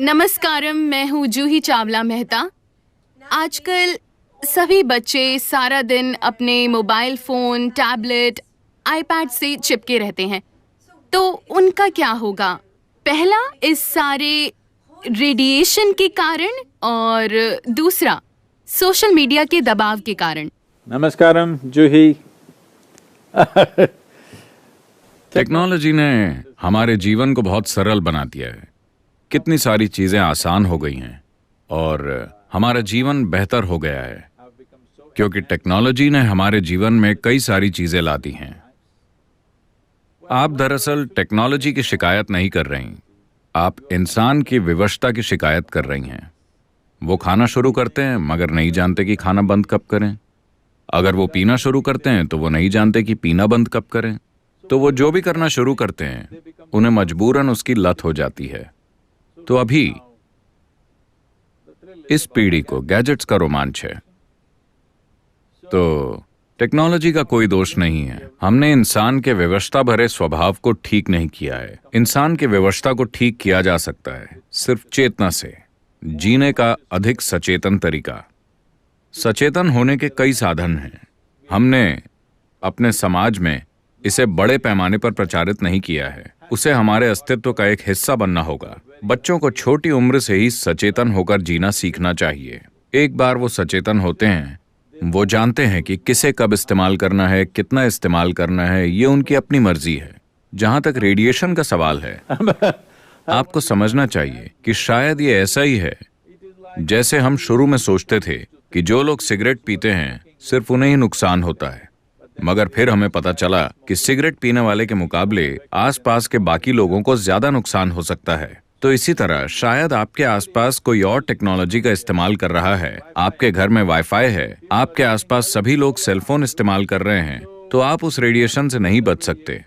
नमस्कारम, मैं हूँ जूही चावला मेहता। आजकल सभी बच्चे सारा दिन अपने मोबाइल फोन, टैबलेट, आईपैड से चिपके रहते हैं, तो उनका क्या होगा? पहला, इस सारे रेडिएशन के कारण, और दूसरा सोशल मीडिया के दबाव के कारण। नमस्कारम जूही। टेक्नोलॉजी ने हमारे जीवन को बहुत सरल बना दिया है। कितनी सारी चीजें आसान हो गई हैं और हमारा जीवन बेहतर हो गया है, क्योंकि टेक्नोलॉजी ने हमारे जीवन में कई सारी चीजें ला दी हैं। आप दरअसल टेक्नोलॉजी की शिकायत नहीं कर रही, आप इंसान की विवशता की शिकायत कर रही हैं। वो खाना शुरू करते हैं मगर नहीं जानते कि खाना बंद कब करें। अगर वो पीना शुरू करते हैं तो वो नहीं जानते कि पीना बंद कब करें। तो वो जो भी करना शुरू करते हैं उन्हें मजबूरन उसकी लत हो जाती है। तो अभी इस पीढ़ी को गैजेट्स का रोमांच है। तो टेक्नोलॉजी का कोई दोष नहीं है। हमने इंसान के विवशता भरे स्वभाव को ठीक नहीं किया है। इंसान के विवशता को ठीक किया जा सकता है सिर्फ चेतना से, जीने का अधिक सचेतन तरीका। सचेतन होने के कई साधन हैं। हमने अपने समाज में इसे बड़े पैमाने पर प्रचारित नहीं किया है। उसे हमारे अस्तित्व का एक हिस्सा बनना होगा। बच्चों को छोटी उम्र से ही सचेतन होकर जीना सीखना चाहिए। एक बार वो सचेतन होते हैं, वो जानते हैं कि किसे कब इस्तेमाल करना है, कितना इस्तेमाल करना है, ये उनकी अपनी मर्जी है। जहां तक रेडिएशन का सवाल है, आपको समझना चाहिए कि शायद ये ऐसा ही है जैसे हम शुरू में सोचते थे कि जो लोग सिगरेट पीते हैं सिर्फ उन्हें ही नुकसान होता है, मगर फिर हमें पता चला कि सिगरेट पीने वाले के मुकाबले आसपास के बाकी लोगों को ज्यादा नुकसान हो सकता है। तो इसी तरह शायद आपके आसपास कोई और टेक्नोलॉजी का इस्तेमाल कर रहा है। आपके घर में वाईफाई है, आपके आसपास सभी लोग सेलफोन इस्तेमाल कर रहे हैं, तो आप उस रेडिएशन से नहीं बच सकते।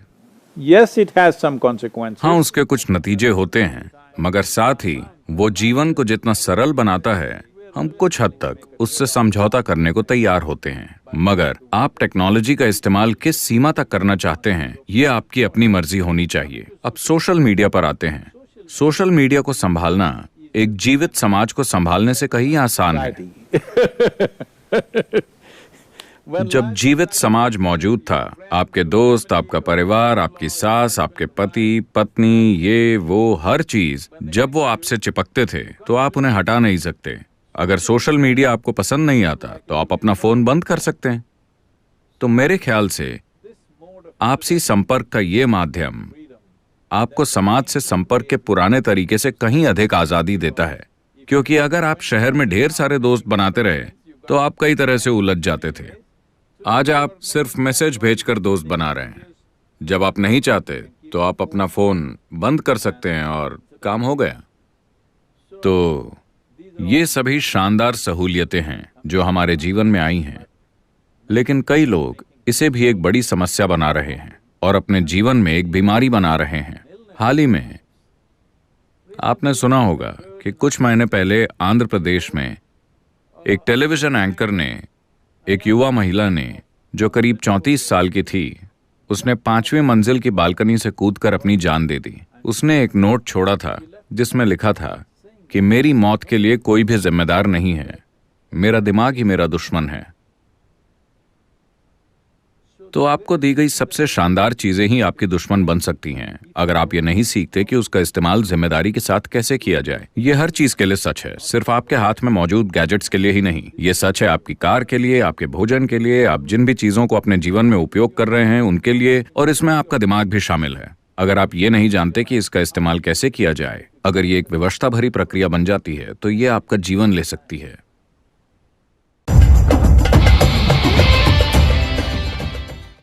Yes, it has some consequences. हाँ, उसके कुछ नतीजे होते हैं, मगर साथ ही वो जीवन को जितना सरल बनाता है, हम कुछ हद तक उससे समझौता करने को तैयार होते हैं। मगर आप टेक्नोलॉजी का इस्तेमाल किस सीमा तक करना चाहते हैं, ये आपकी अपनी मर्जी होनी चाहिए। अब सोशल मीडिया पर आते हैं। सोशल मीडिया को संभालना एक जीवित समाज को संभालने से कहीं आसान है। जब जीवित समाज मौजूद था, आपके दोस्त, आपका परिवार, आपकी सास, आपके पति, पत्नी, ये वो हर चीज जब वो आपसे चिपकते थे तो आप उन्हें हटा नहीं सकते। अगर सोशल मीडिया आपको पसंद नहीं आता तो आप अपना फोन बंद कर सकते हैं। तो मेरे ख्याल से आपसी संपर्क का ये माध्यम आपको समाज से संपर्क के पुराने तरीके से कहीं अधिक आजादी देता है, क्योंकि अगर आप शहर में ढेर सारे दोस्त बनाते रहे तो आप कई तरह से उलझ जाते थे। आज आप सिर्फ मैसेज भेजकर दोस्त बना रहे हैं। जब आप नहीं चाहते तो आप अपना फोन बंद कर सकते हैं और काम हो गया। तो ये सभी शानदार सहूलियतें हैं जो हमारे जीवन में आई हैं, लेकिन कई लोग इसे भी एक बड़ी समस्या बना रहे हैं और अपने जीवन में एक बीमारी बना रहे हैं। हाल ही में आपने सुना होगा कि कुछ महीने पहले आंध्र प्रदेश में एक टेलीविजन एंकर ने, एक युवा महिला ने जो करीब 34 साल की थी, उसने 5वीं मंजिल की बालकनी से कूदकर अपनी जान दे दी। उसने एक नोट छोड़ा था जिसमें लिखा था कि मेरी मौत के लिए कोई भी जिम्मेदार नहीं है, मेरा दिमाग ही मेरा दुश्मन है। तो आपको दी गई सबसे शानदार चीजें ही आपकी दुश्मन बन सकती हैं अगर आप ये नहीं सीखते कि उसका इस्तेमाल जिम्मेदारी के साथ कैसे किया जाए। ये हर चीज के लिए सच है, सिर्फ आपके हाथ में मौजूद गैजेट्स के लिए ही नहीं। ये सच है आपकी कार के लिए, आपके भोजन के लिए, आप जिन भी चीजों को अपने जीवन में उपयोग कर रहे हैं उनके लिए, और इसमें आपका दिमाग भी शामिल है। अगर आप ये नहीं जानते कि इसका इस्तेमाल कैसे किया जाए, अगर ये एक विवशता भरी प्रक्रिया बन जाती है, तो ये आपका जीवन ले सकती है।